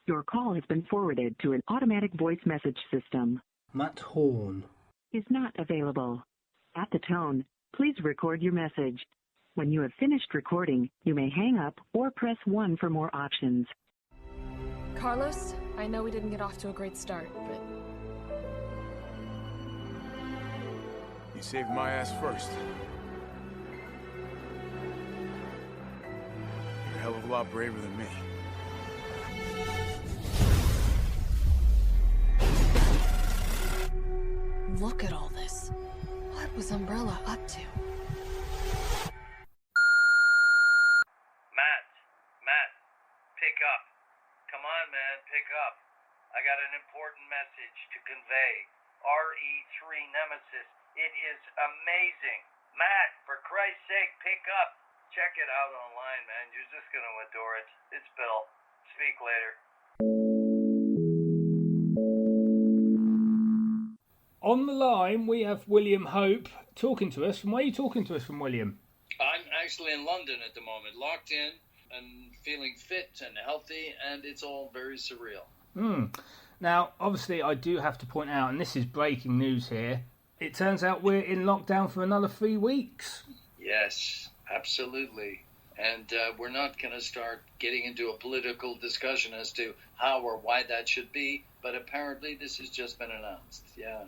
Your call has been forwarded to an automatic voice message system. Matt Horn is not available. At the tone, please record your message. When you have finished recording, you may hang up or press 1 for more options. Carlos, I know we didn't get off to a great start, but... You saved my ass first. You're a hell of a lot braver than me. Look at all this. What was Umbrella up to? Matt, pick up. Come on, man, pick up. I got an important message to convey. RE3 Nemesis. It is amazing. Matt, for Christ's sake, pick up. Check it out online, man. You're just gonna adore it. It's Bill. Speak later. on the line. We have William Hope talking to us. Where are you talking to us from, William? I'm actually in London at the moment, locked in and feeling fit and healthy, and it's all very surreal. Now, obviously, I do have to point out, and this is breaking news here, it turns out we're in lockdown for another 3 weeks. Yes, absolutely. And we're not going to start getting into a political discussion as to how or why that should be, but apparently this has just been announced, yeah.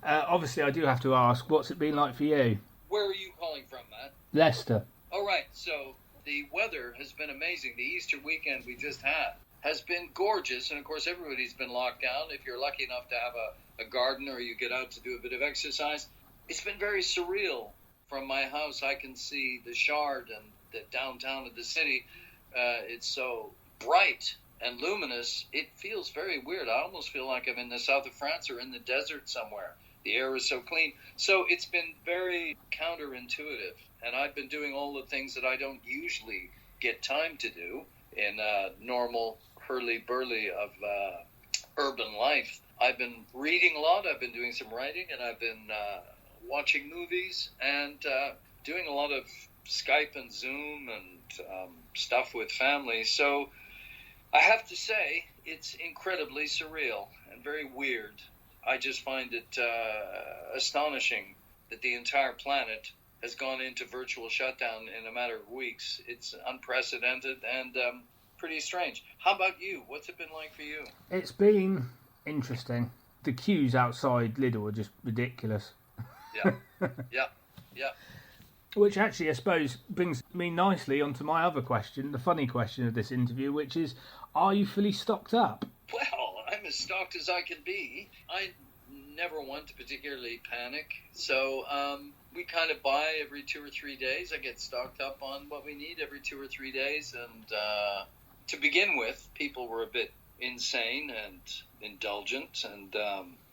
Obviously, I do have to ask, what's it been like for you? Where are you calling from, Matt? Leicester. All right, so the weather has been amazing. The Easter weekend we just had has been gorgeous, and of course everybody's been locked down. If you're lucky enough to have a garden or you get out to do a bit of exercise, it's been very surreal. From my house, I can see the Shard and the downtown of the city. It's so bright and luminous, it feels very weird. I almost feel like I'm in the south of France or in the desert somewhere. The air is so clean. So it's been very counterintuitive, and I've been doing all the things that I don't usually get time to do in normal hurly-burly of urban life. I've been reading a lot, I've been doing some writing, and I've been watching movies and doing a lot of Skype and Zoom and stuff with family. So I have to say it's incredibly surreal and very weird. I just find it astonishing that the entire planet has gone into virtual shutdown in a matter of weeks. It's unprecedented and pretty strange. How about you? What's it been like for you? It's been interesting. The queues outside Lidl are just ridiculous. Yeah. Which actually, I suppose, brings me nicely onto my other question, the funny question of this interview, which is, are you fully stocked up? Well, I'm as stocked as I can be. I never want to particularly panic, so we kind of buy every 2 or 3 days. I get stocked up on what we need every 2 or 3 days, and to begin with, people were a bit insane and indulgent and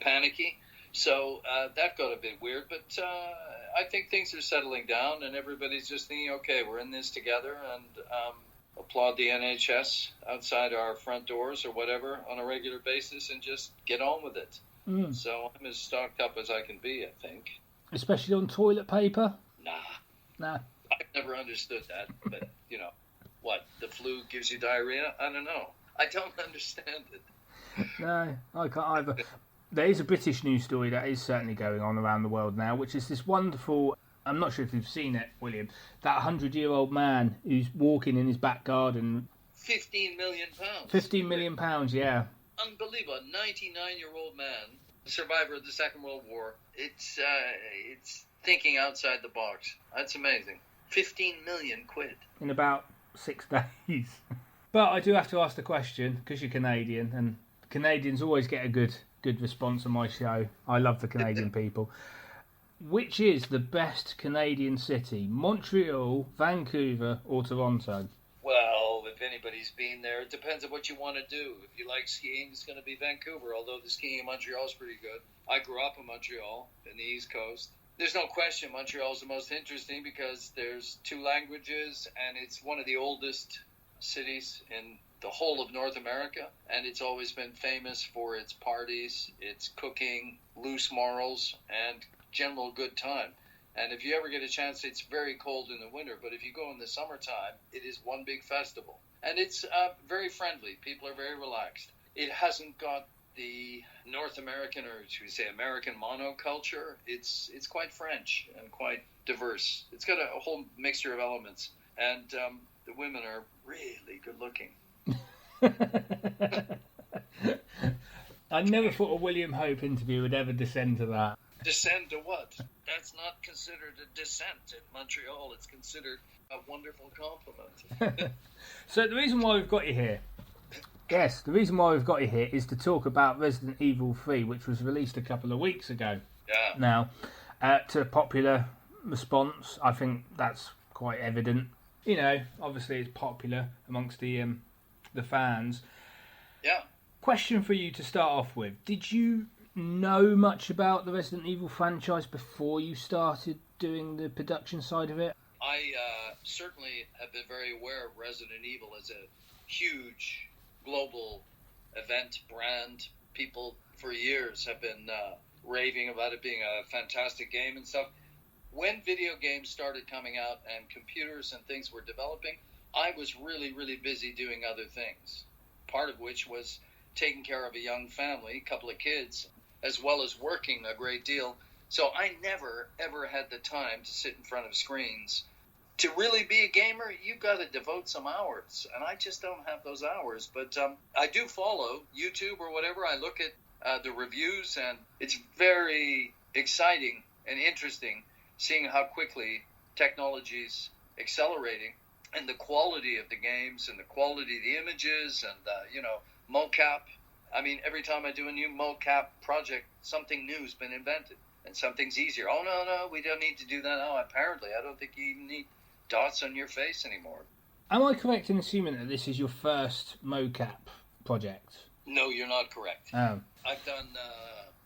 panicky. So that got a bit weird, but I think things are settling down and everybody's just thinking, okay, we're in this together, and applaud the NHS outside our front doors or whatever on a regular basis and just get on with it. So I'm as stocked up as I can be, I think. Especially on toilet paper? Nah. I've never understood that, but, you know, what, the flu gives you diarrhea? I don't know. I don't understand it. No, I can't either. There is a British news story that is certainly going on around the world now, which is this wonderful, I'm not sure if you've seen it, William, that 100-year-old man who's walking in his back garden. £15 million. £15 million, yeah. Unbelievable. A 99-year-old man, survivor of the Second World War. It's thinking outside the box. That's amazing. 15 million quid. In about 6 days. But I do have to ask the question, because you're Canadian, and Canadians always get a good response on my show. I love the Canadian people. Which is the best Canadian city? Montreal, Vancouver, or Toronto? Well, if anybody's been there, it depends on what you want to do. If you like skiing, it's going to be Vancouver, although the skiing in Montreal is pretty good. I grew up in Montreal, in the East Coast. There's no question Montreal is the most interesting because there's 2 languages, and it's one of the oldest cities in the whole of North America, and it's always been famous for its parties, its cooking, loose morals, and general good time. And if you ever get a chance, it's very cold in the winter, but if you go in the summertime, it is one big festival. And it's very friendly. People are very relaxed. It hasn't got the North American, or should we say American monoculture. It's quite French and quite diverse. It's got a whole mixture of elements. And the women are really good looking. I never thought a William Hope interview would ever descend to that. Descend to what? That's not considered a descent in Montreal. It's considered a wonderful compliment. So the reason why we've got you here, is to talk about Resident Evil 3, which was released a couple of weeks ago. Yeah. Now, to popular response, I think that's quite evident. You know, obviously it's popular amongst the fans. Yeah. Question for you to start off with. Did you know much about the Resident Evil franchise before you started doing the production side of it? I certainly have been very aware of Resident Evil as a huge global event brand. People for years have been raving about it being a fantastic game and stuff. When video games started coming out and computers and things were developing, I was really, really busy doing other things, part of which was taking care of a young family, a couple of kids, as well as working a great deal. So I never, ever had the time to sit in front of screens. To really be a gamer, you've got to devote some hours, and I just don't have those hours. But I do follow YouTube or whatever. I look at the reviews, and it's very exciting and interesting seeing how quickly technology's accelerating, and the quality of the games and the quality of the images and, mocap. I mean, every time I do a new mocap project, something new's been invented and something's easier. Oh, no, we don't need to do that now. Apparently, I don't think you even need dots on your face anymore. Am I correct in assuming that this is your first mocap project? No, you're not correct. Oh. I've done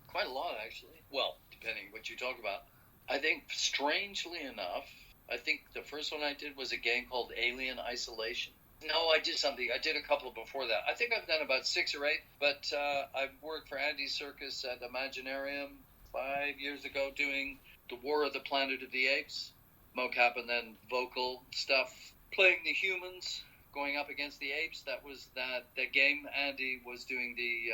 quite a lot, actually. Well, depending what you talk about. I think, strangely enough, I think the first one I did was a game called Alien Isolation. No, I did something. I did a couple before that. I think I've done about 6 or 8, but I've worked for Andy Serkis at Imaginarium 5 years ago doing The War of the Planet of the Apes, mocap and then vocal stuff, playing the humans, going up against the apes. That was that game. Andy was doing the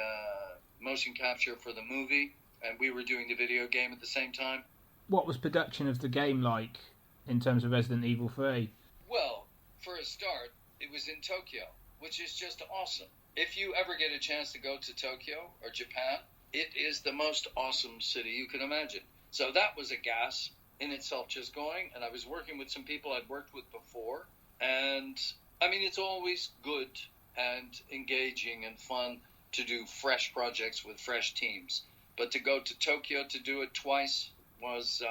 motion capture for the movie, and we were doing the video game at the same time. What was production of the game like in terms of Resident Evil 3? Well, for a start, it was in Tokyo, which is just awesome. If you ever get a chance to go to Tokyo or Japan, it is the most awesome city you can imagine. So that was a gas in itself just going, and I was working with some people I'd worked with before, and I mean, it's always good and engaging and fun to do fresh projects with fresh teams, but to go to Tokyo to do it twice was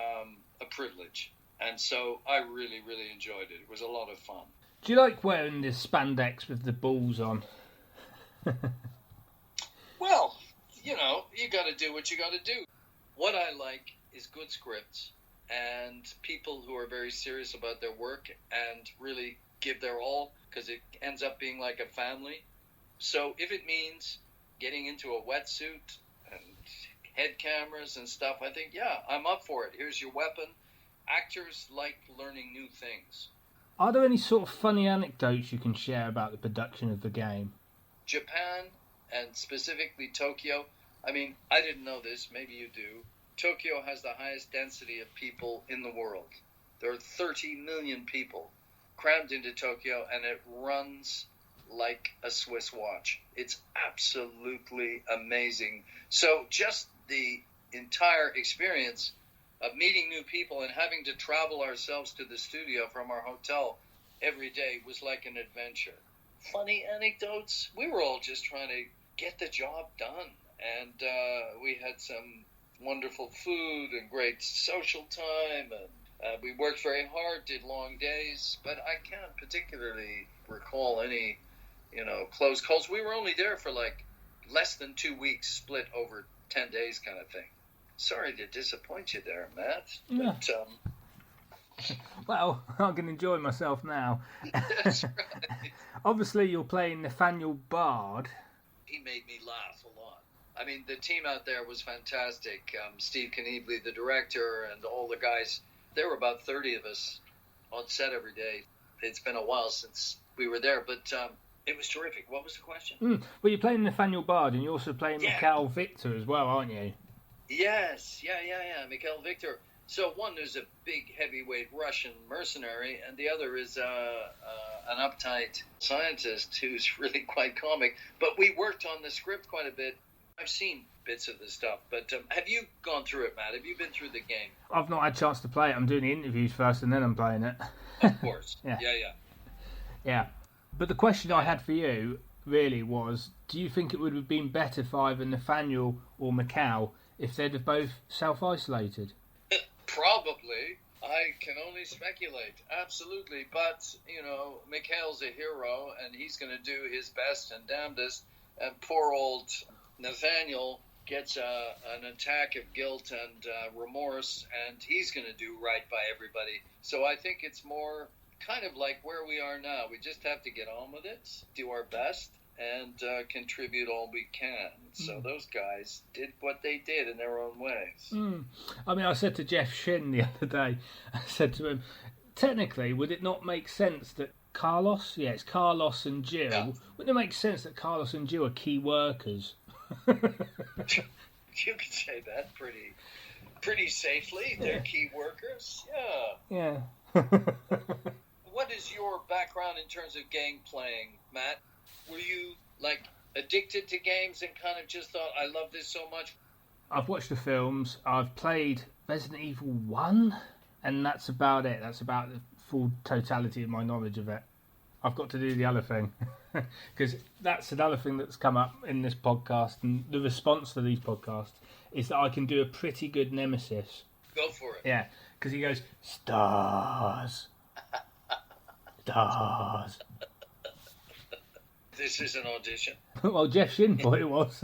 a privilege, and so I really, really enjoyed it. It was a lot of fun. Do you like wearing the spandex with the balls on? Well, you got to do what you got to do. What I like is good scripts and people who are very serious about their work and really give their all, because it ends up being like a family. So if it means getting into a wetsuit and head cameras and stuff, I think, yeah, I'm up for it. Here's your weapon. Actors like learning new things. Are there any sort of funny anecdotes you can share about the production of the game? Japan, and specifically Tokyo, I mean, I didn't know this, maybe you do. Tokyo has the highest density of people in the world. There are 30 million people crammed into Tokyo, and it runs like a Swiss watch. It's absolutely amazing. So just the entire experience of meeting new people and having to travel ourselves to the studio from our hotel every day was like an adventure. Funny anecdotes? We were all just trying to get the job done, and we had some wonderful food and great social time, and we worked very hard, did long days, but I can't particularly recall any, close calls. We were only there for like less than 2 weeks, split over 10 days kind of thing. Sorry to disappoint you there, Matt. Yeah. But, well, I can enjoy myself now. that's right. Obviously, you're playing Nathaniel Bard. He made me laugh a lot. I mean, the team out there was fantastic. Steve Kniebley, the director, and all the guys. There were about 30 of us on set every day. It's been a while since we were there. But it was terrific. What was the question? Well, you're playing Nathaniel Bard, and you're also playing Mikhail Victor as well, aren't you? Yes, yeah. Mikhail Victor. So one, there's a big heavyweight Russian mercenary, and the other is an uptight scientist who's really quite comic. But we worked on the script quite a bit. I've seen bits of the stuff, but have you gone through it, Matt? Have you been through the game? I've not had a chance to play it. I'm doing the interviews first, and then I'm playing it. Of course. Yeah. But the question I had for you really was, do you think it would have been better for either Nathaniel or Mikhail if they'd have both self-isolated? Probably. I can only speculate. Absolutely. But, Mikhail's a hero, and he's going to do his best and damnedest. And poor old Nathaniel gets an attack of guilt and remorse, and he's going to do right by everybody. So I think it's more kind of like where we are now. We just have to get on with it, do our best, and contribute all we can. So those guys did what they did in their own ways. I mean, I said to Jeff Shin the other day, I said to him, technically, would it not make sense that Carlos and Jill, wouldn't it make sense that Carlos and Jill are key workers? You could say that pretty safely. They're key workers. Yeah. What is your background in terms of game playing, Matt? Were you addicted to games and kind of just thought, I love this so much? I've watched the films. I've played Resident Evil 1, and that's about it. That's about the full totality of my knowledge of it. I've got to do the other thing, because that's another thing that's come up in this podcast, and the response to these podcasts is that I can do a pretty good Nemesis. Go for it. Yeah, because he goes, stars. Stars. This is an audition. Well, Jeff Shin thought it was.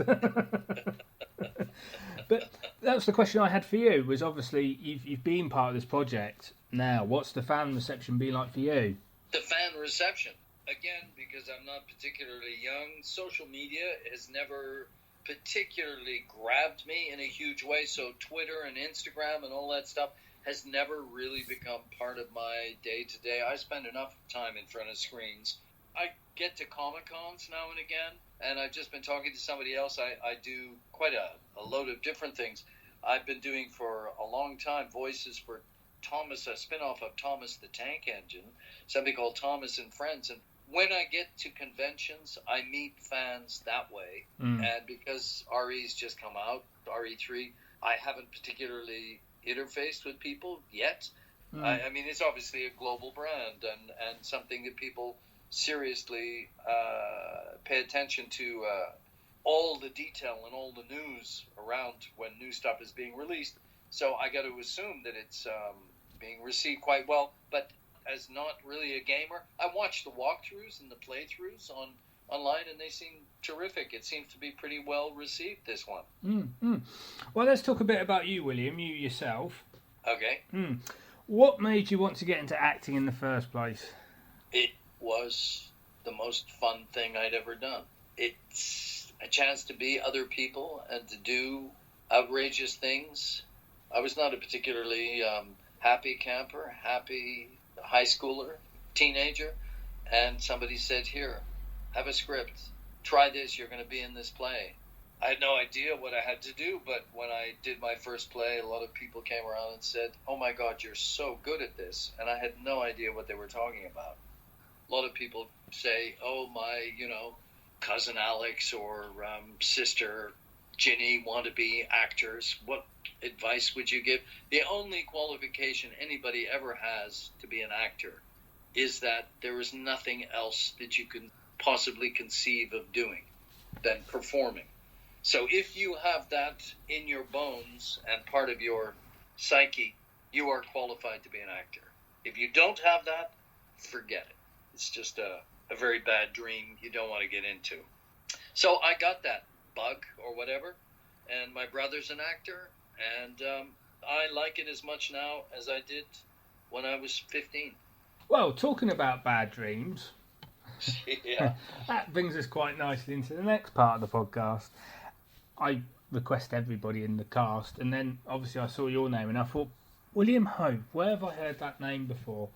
But that's the question I had for you, was obviously you've been part of this project now. What's the fan reception been like for you? The fan reception, again, because I'm not particularly young, social media has never particularly grabbed me in a huge way. So Twitter and Instagram and all that stuff has never really become part of my day-to-day. I spend enough time in front of screens. I get to Comic-Cons now and again, and I've just been talking to somebody else. I do quite a load of different things. I've been doing for a long time voices for Thomas, a spin-off of Thomas the Tank Engine, something called Thomas and Friends. And when I get to conventions, I meet fans that way. And because RE's just come out, RE3, I haven't particularly interfaced with people yet. I mean, it's obviously a global brand and something that people seriously pay attention to all the detail and all the news around when new stuff is being released. So I got to assume that it's being received quite well. But as not really a gamer, I watch the walkthroughs and the playthroughs online, and they seem terrific. It seems to be pretty well received, this one. Well, let's talk a bit about you, William, you yourself. Okay. What made you want to get into acting in the first place? It was the most fun thing I'd ever done. It's a chance to be other people and to do outrageous things. I was not a particularly happy camper, happy high schooler, teenager, and somebody said, here, have a script. Try this, you're going to be in this play. I had no idea what I had to do, but when I did my first play, a lot of people came around and said, oh my God, you're so good at this. And I had no idea what they were talking about. A lot of people say, oh, my, cousin Alex or sister Ginny want to be actors. What advice would you give? The only qualification anybody ever has to be an actor is that there is nothing else that you can possibly conceive of doing than performing. So if you have that in your bones and part of your psyche, you are qualified to be an actor. If you don't have that, forget it. It's just a very bad dream you don't want to get into. So I got that bug or whatever, and my brother's an actor, and I like it as much now as I did when I was 15. Well, talking about bad dreams, yeah, that brings us quite nicely into the next part of the podcast. I request everybody in the cast, and then obviously I saw your name, and I thought, William Hope, where have I heard that name before?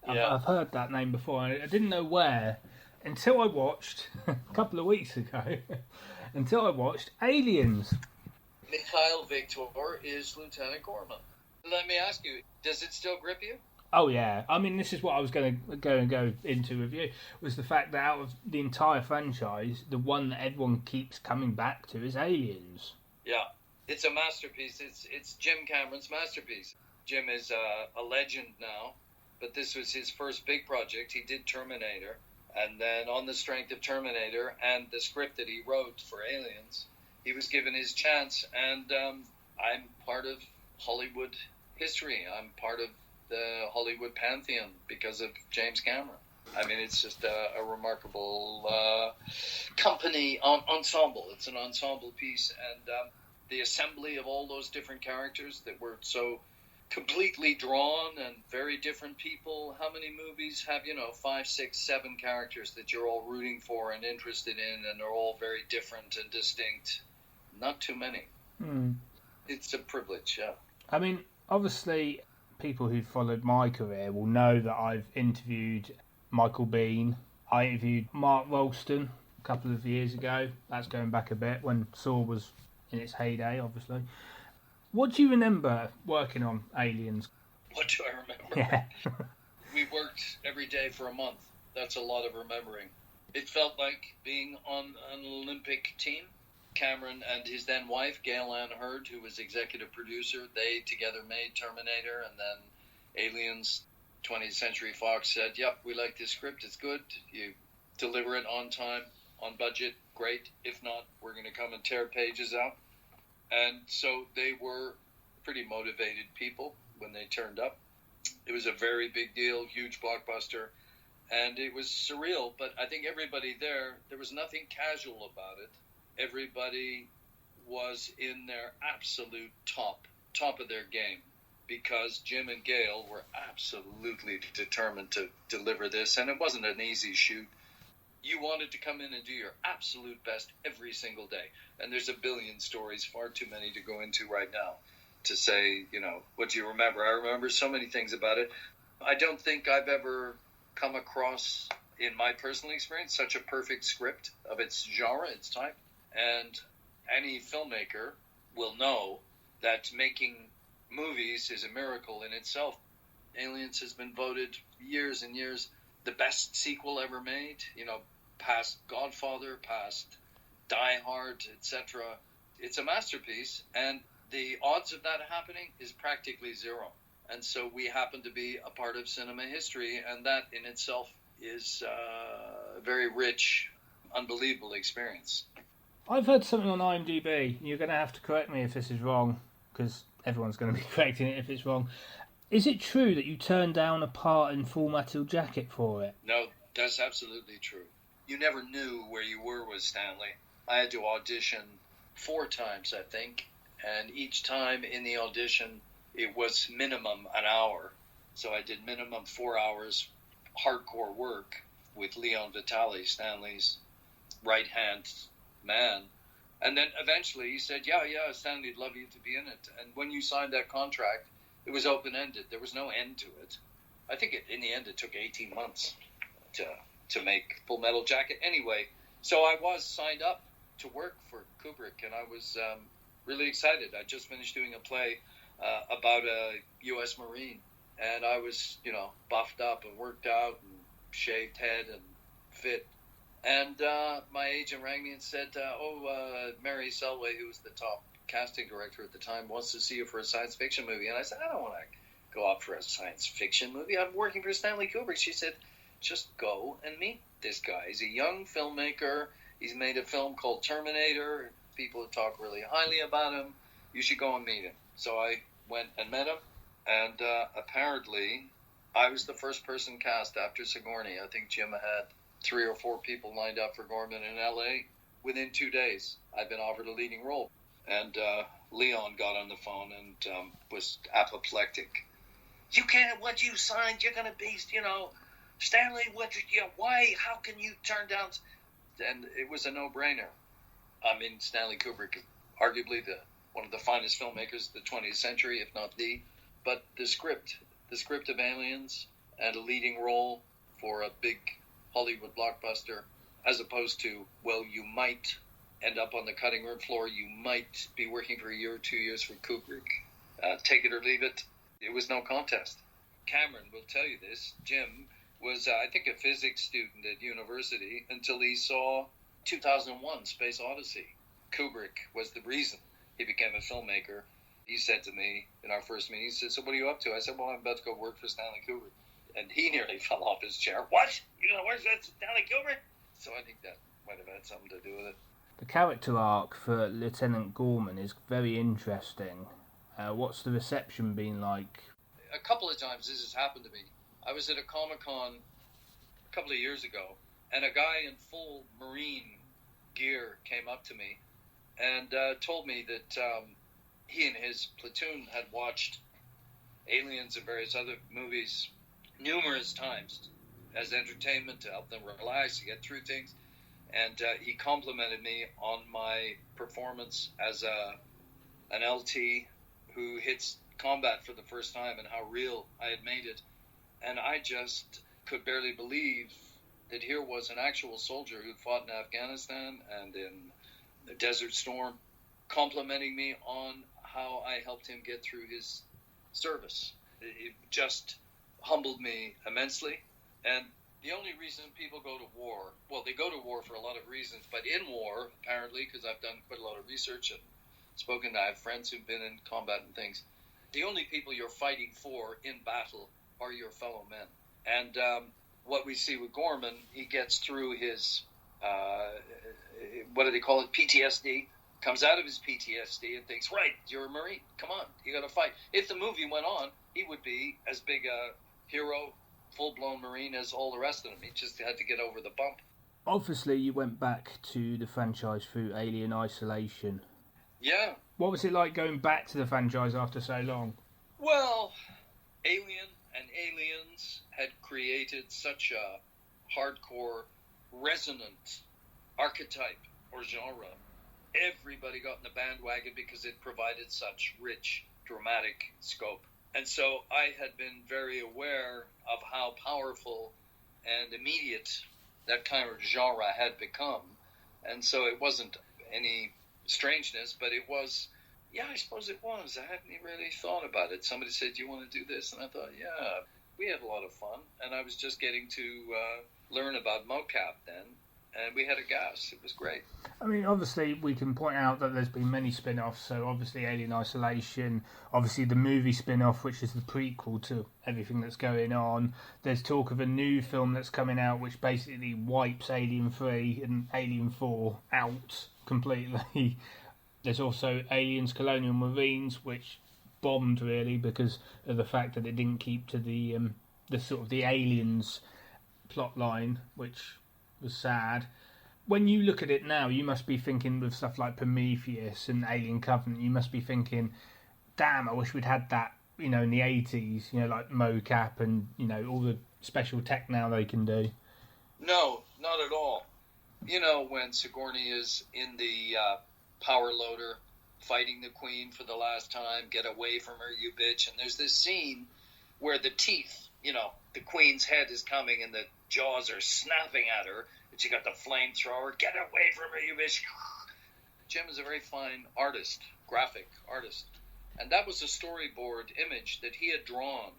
I've heard that name before. I didn't know where until I watched a couple of weeks ago. Until I watched Aliens. Mikhail Victor is Lieutenant Gorman. Let me ask you, does it still grip you? Oh yeah, I mean this is what I was going to go into with you, was the fact that out of the entire franchise, the one that everyone keeps coming back to is Aliens. Yeah, it's a masterpiece. It's Jim Cameron's masterpiece. Jim is a legend now, but this was his first big project. He did Terminator, and then on the strength of Terminator and the script that he wrote for Aliens, he was given his chance, and I'm part of Hollywood history. I'm part of the Hollywood pantheon because of James Cameron. I mean, it's just a remarkable company ensemble. It's an ensemble piece, and the assembly of all those different characters that were so completely drawn and very different people. How many movies have, 5, 6, 7 characters that you're all rooting for and interested in, and they're all very different and distinct? Not too many. It's a privilege, yeah. I mean, obviously, people who followed my career will know that I've interviewed Michael Biehn. I interviewed Mark Rolston a couple of years ago. That's going back a bit, when Saw was in its heyday, obviously. What do you remember working on Aliens? What do I remember? Yeah. We worked every day for a month. That's a lot of remembering. It felt like being on an Olympic team. Cameron and his then wife, Gail Ann Hurd, who was executive producer, they together made Terminator, and then Aliens. 20th Century Fox said, yep, we like this script, it's good, you deliver it on time, on budget, great. If not, we're going to come and tear pages out. And so they were pretty motivated people when they turned up. It was a very big deal, huge blockbuster, and it was surreal, but I think everybody there was nothing casual about it. Everybody was in their absolute top of their game, because Jim and Gail were absolutely determined to deliver this, and it wasn't an easy shoot. You wanted to come in and do your absolute best every single day, and there's a billion stories, far too many to go into right now, to say, what do you remember? I remember so many things about it. I don't think I've ever come across, in my personal experience, such a perfect script of its genre, its type. And any filmmaker will know that making movies is a miracle in itself. Aliens has been voted years and years the best sequel ever made, past Godfather, past Die Hard, etc. It's a masterpiece, and the odds of that happening is practically zero. And so we happen to be a part of cinema history, and that in itself is a very rich, unbelievable experience. I've heard something on IMDb. You're going to have to correct me if this is wrong, because everyone's going to be correcting it if it's wrong. Is it true that you turned down a part in Full Metal Jacket for it? No, that's absolutely true. You never knew where you were with Stanley. I had to audition 4 times, I think, and each time in the audition it was minimum an hour. So I did minimum 4 hours hardcore work with Leon Vitali, Stanley's right-hand man. And then eventually he said, yeah, Stanley'd love you to be in it. And when you signed that contract, it was open-ended. There was no end to it. I think in the end it took 18 months to make Full Metal Jacket. Anyway, so I was signed up to work for Kubrick, and I was really excited. I just finished doing a play about a U.S. Marine, and I was, buffed up and worked out and shaved head and fit. And my agent rang me and said, Mary Selway, who was the top casting director at the time, wants to see you for a science fiction movie. And I said, I don't want to go out for a science fiction movie. I'm working for Stanley Kubrick. She said, just go and meet this guy. He's a young filmmaker. He's made a film called Terminator. People talk really highly about him. You should go and meet him. So I went and met him. And apparently I was the first person cast after Sigourney. I think Jim had 3 or 4 people lined up for Gorman in L.A. Within 2 days, I'd been offered a leading role. And Leon got on the phone and was apoplectic. You can't, what you signed, you're going to be, Stanley, why, how can you turn down? And it was a no-brainer. I mean, Stanley Kubrick, arguably one of the finest filmmakers of the 20th century, if not the. But the script of Aliens, and a leading role for a big Hollywood blockbuster, as opposed to, well, you might end up on the cutting room floor, you might be working for a year or 2 years for Kubrick. Take it or leave it. It was no contest. Cameron will tell you this. Jim was, I think, a physics student at university until he saw 2001 Space Odyssey. Kubrick was the reason he became a filmmaker. He said to me in our first meeting, he said, so what are you up to? I said, well, I'm about to go work for Stanley Kubrick. And he nearly fell off his chair. What? You're going to work for Stanley Kubrick? So I think that might have had something to do with it. The character arc for Lieutenant Gorman is very interesting. What's the reception been like? A couple of times this has happened to me. I was at a Comic-Con a couple of years ago, and a guy in full Marine gear came up to me and told me that he and his platoon had watched Aliens and various other movies numerous times as entertainment to help them relax, to get through things. And he complimented me on my performance as an LT who hits combat for the first time and how real I had made it. And I just could barely believe that here was an actual soldier who fought in Afghanistan and in the Desert Storm complimenting me on how I helped him get through his service. It just humbled me immensely. And the only reason people go to war, well, they go to war for a lot of reasons, but in war, apparently, because I've done quite a lot of research and spoken to, I have friends who've been in combat and things, the only people you're fighting for in battle are your fellow men. And what we see with Gorman, he gets through his, what do they call it, PTSD, comes out of his PTSD and thinks, right, you're a Marine, come on, you got to fight. If the movie went on, he would be as big a hero, full-blown Marine as all the rest of them. He just had to get over the bump. Obviously, you went back to the franchise through Alien Isolation. Yeah. What was it like going back to the franchise after so long? Well, Alien and Aliens had created such a hardcore, resonant archetype or genre. Everybody got in the bandwagon because it provided such rich, dramatic scope. And so I had been very aware of how powerful and immediate that kind of genre had become. And so it wasn't any strangeness, but it was, yeah, I suppose it was. I hadn't really thought about it. Somebody said, do you want to do this? And I thought, yeah, we had a lot of fun. And I was just getting to learn about mocap then. And we had a gas. It was great. I mean, obviously, we can point out that there's been many spin-offs. So, obviously, Alien Isolation, obviously the movie spin-off, which is the prequel to everything that's going on. There's talk of a new film that's coming out, which basically wipes Alien 3 and Alien 4 out completely. There's also Aliens Colonial Marines, which bombed, really, because of the fact that it didn't keep to the sort of the Aliens plot line, which was sad. When you look at it now, you must be thinking with stuff like Prometheus and Alien Covenant, you must be thinking, damn, I wish we'd had that, in the 80s, like mocap and, all the special tech now they can do. No, not at all. When Sigourney is in the power loader fighting the Queen for the last time, get away from her, you bitch, and there's this scene where the teeth, the Queen's head is coming and the jaws are snapping at her, and she got the flamethrower, get away from her, you bitch. Jim is a very fine artist, graphic artist, and that was a storyboard image that he had drawn,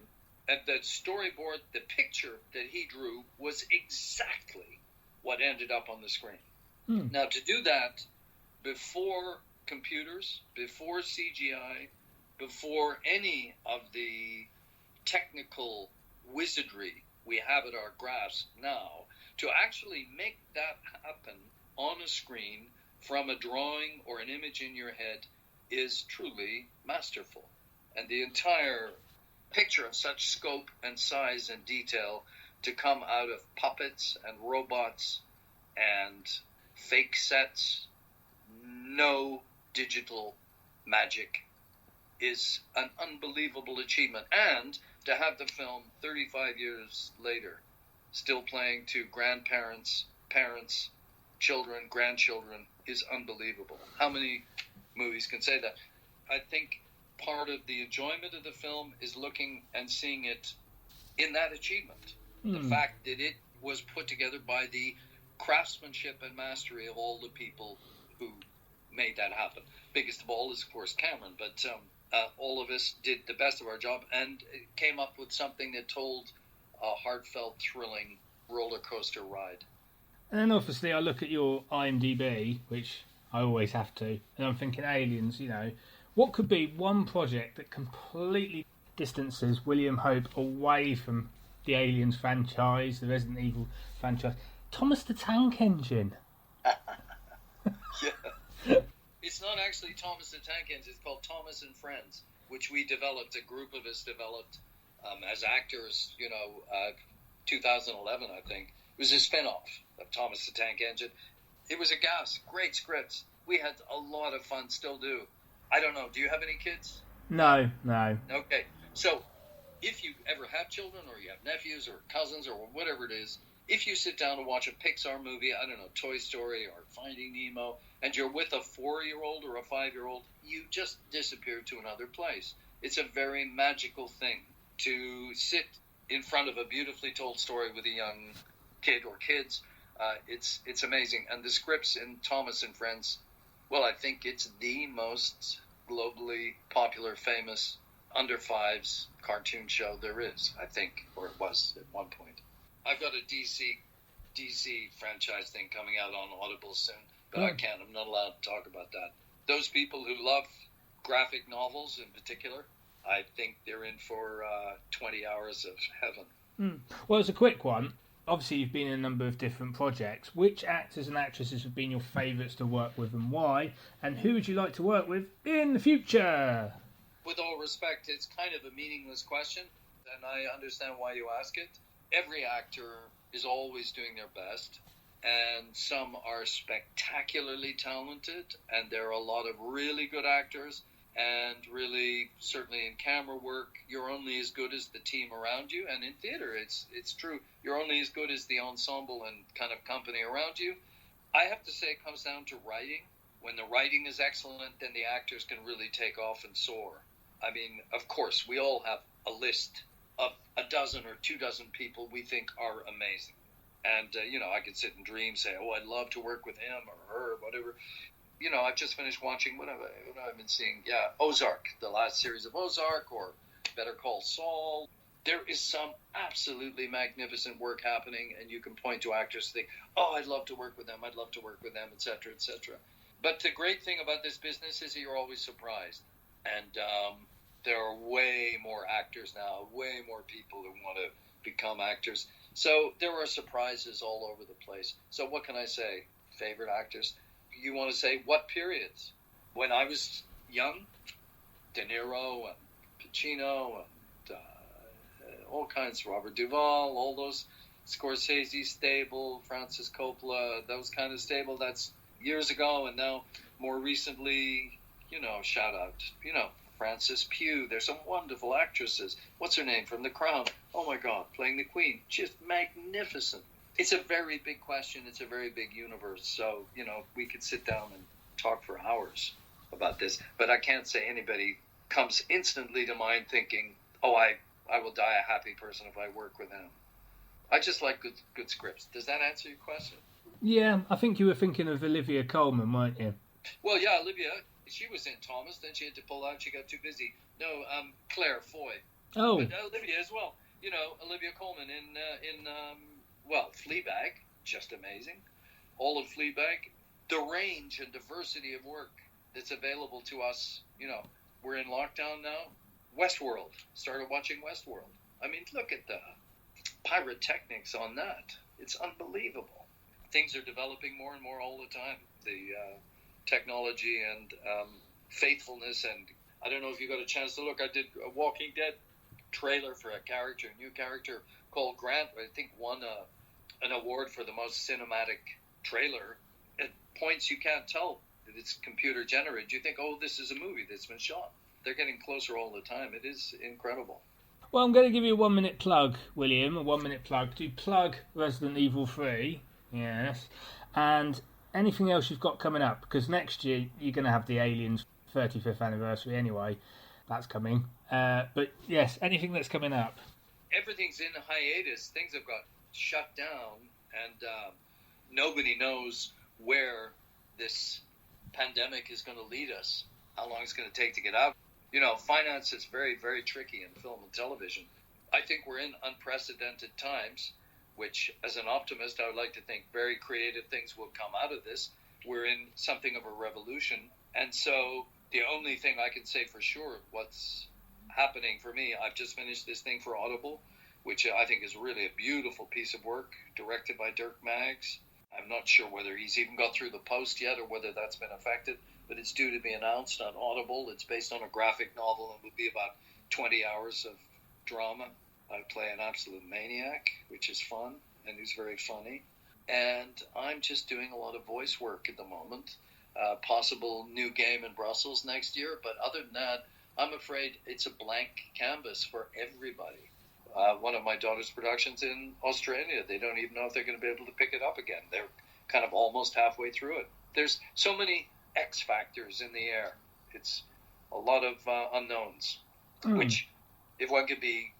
and the storyboard, the picture that he drew was exactly what ended up on the screen. Now, to do that before computers, before CGI, before any of the technical wizardry we have at our grasp now, to actually make that happen on a screen from a drawing or an image in your head is truly masterful. And the entire picture of such scope and size and detail to come out of puppets and robots and fake sets, no digital magic, is an unbelievable achievement. And to have the film 35 years later still playing to grandparents, parents, children, grandchildren is unbelievable. How many movies can say that? I think part of the enjoyment of the film is looking and seeing it in that achievement. The fact that it was put together by the craftsmanship and mastery of all the people who made that happen. Biggest of all is, of course, Cameron, but all of us did the best of our job and came up with something that told a heartfelt, thrilling roller coaster ride. And then obviously I look at your IMDb, which I always have to, and I'm thinking Aliens, what could be one project that completely distances William Hope away from the Aliens franchise, the Resident Evil franchise? Thomas the Tank Engine. Yeah. It's not actually Thomas the Tank Engine, it's called Thomas and Friends, which we developed, a group of us developed as actors, 2011, I think. It was a spin-off of Thomas the Tank Engine. It was a gas, great scripts. We had a lot of fun, still do. I don't know, do you have any kids? No. Okay, so if you ever have children or you have nephews or cousins or whatever it is, if you sit down and watch a Pixar movie, I don't know, Toy Story or Finding Nemo, and you're with a 4-year-old or a 5-year-old, you just disappear to another place. It's a very magical thing to sit in front of a beautifully told story with a young kid or kids. It's amazing. And the scripts in Thomas and Friends, well, I think it's the most globally popular, famous under-5s cartoon show there is, I think, or it was at one point. I've got a DC franchise thing coming out on Audible soon, but I'm not allowed to talk about that. Those people who love graphic novels in particular, I think they're in for 20 hours of heaven. Well, it's a quick one. Obviously, you've been in a number of different projects. Which actors and actresses have been your favourites to work with and why? And who would you like to work with in the future? With all respect, it's kind of a meaningless question, and I understand why you ask it. Every actor is always doing their best, and some are spectacularly talented, and there are a lot of really good actors, and really, certainly in camera work, you're only as good as the team around you, and in theater, it's true. You're only as good as the ensemble and kind of company around you. I have to say it comes down to writing. When the writing is excellent, then the actors can really take off and soar. I mean, of course, we all have a list of a dozen or 24 people we think are amazing. And, I could sit and dream, say, oh, I'd love to work with him or her or whatever. I've just finished watching, what have I been seeing? Yeah, Ozark, the last series of Ozark, or Better Call Saul. There is some absolutely magnificent work happening, and you can point to actors and think, oh, I'd love to work with them, et cetera, et cetera. But the great thing about this business is that you're always surprised. And there are way more actors now, way more people who want to become actors. So there are surprises all over the place. So what can I say? Favorite actors? You want to say what periods? When I was young, De Niro and Pacino and all kinds, Robert Duvall, all those, Scorsese stable, Francis Coppola, those kind of stable, that's years ago. And now more recently, shout out, Frances Pugh. There's some wonderful actresses. What's her name from The Crown? Oh my God, playing the Queen. Just magnificent. It's a very big question. It's a very big universe. So, we could sit down and talk for hours about this. But I can't say anybody comes instantly to mind thinking, oh, I will die a happy person if I work with them. I just like good scripts. Does that answer your question? Yeah, I think you were thinking of Olivia Colman, weren't you? Well, yeah, Olivia. She was in Thomas, then she had to pull out. She got too busy. No, Claire Foy. Oh. But Olivia as well. Olivia Colman in Fleabag, just amazing. All of Fleabag. The range and diversity of work that's available to us. We're in lockdown now. Westworld. Started watching Westworld. I mean, look at the pyrotechnics on that. It's unbelievable. Things are developing more and more all the time. The technology and faithfulness, and I don't know if you got a chance to look. I did a Walking Dead trailer for a new character called Grant. I think won an award for the most cinematic trailer. At points you can't tell that it's computer generated. You think, oh, this is a movie that's been shot. They're getting closer all the time. It is incredible. Well, I'm going to give you a 1 minute plug, William. A 1 minute plug to plug Resident Evil 3. Yes, and anything else you've got coming up, because next year you're going to have the Aliens 35th anniversary anyway. That's coming. But yes, anything that's coming up. everything's in hiatus. Things have got shut down, and nobody knows where this pandemic is going to lead us, how long it's going to take to get out. You know, finance is very, very tricky in film and television. I think we're in unprecedented times, which, as an optimist, I would like to think very creative things will come out of this. We're in something of a revolution. And so the only thing I can say for sure, what's happening for me, I've just finished this thing for Audible, which I think is really a beautiful piece of work, directed by Dirk Maggs. I'm not sure whether he's even got through the post yet or whether that's been affected, but it's due to be announced on Audible. It's based on a graphic novel and would be about 20 hours of drama. I play an absolute maniac, which is fun, and who's very funny. And I'm just doing a lot of voice work at the moment. Possible new game in Brussels next year, but other than that, I'm afraid it's a blank canvas for everybody. One of my daughter's productions in Australia, they don't even know if they're going to be able to pick it up again. They're kind of almost halfway through it. There's so many X factors in the air. It's a lot of unknowns, which, if one could be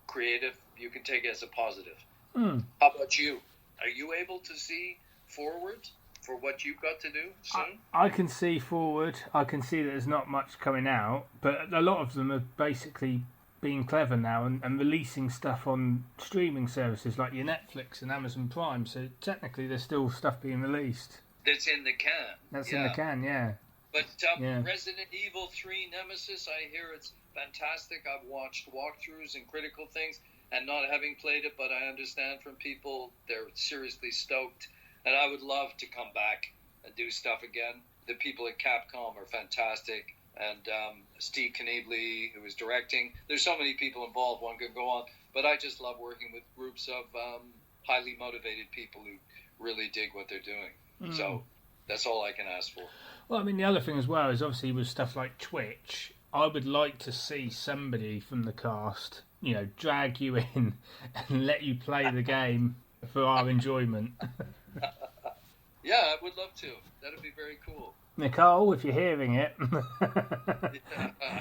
creative, you can take as a positive. How about you? Are you able to see forward for what you've got to do soon? I can see forward. I can see that there's not much coming out, but a lot of them are basically being clever now and releasing stuff on streaming services like your Netflix and Amazon Prime. So technically, there's still stuff being released. That's in the can. That's in the can, yeah. But Resident Evil 3 Nemesis, I hear it's fantastic. I've watched walkthroughs and critical things, and not having played it, but I understand from people they're seriously stoked. And I would love to come back and do stuff again. The people at Capcom are fantastic. And Steve Kniebley, who is directing. There's so many people involved, one could go on. But I just love working with groups of highly motivated people who really dig what they're doing. So that's all I can ask for. Well, I mean, the other thing as well is obviously with stuff like Twitch, I would like to see somebody from the cast, you know, drag you in and let you play the game for our enjoyment. Yeah, I would love to. That would be very cool. Nicole, if you're hearing it,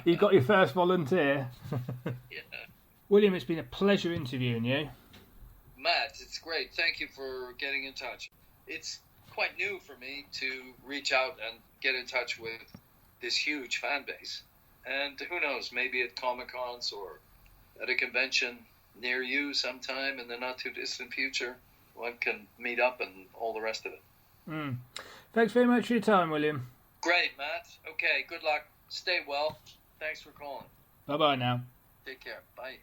you got your first volunteer. Yeah. William, it's been a pleasure interviewing you. Matt, it's great. Thank you for getting in touch. It's quite new for me to reach out and get in touch with this huge fan base. And who knows, maybe at Comic-Cons or at a convention near you sometime in the not-too-distant future, one can meet up and all the rest of it. Thanks very much for your time, William. Great, Matt. Okay, good luck. Stay well. Thanks for calling. Bye-bye now. Take care. Bye.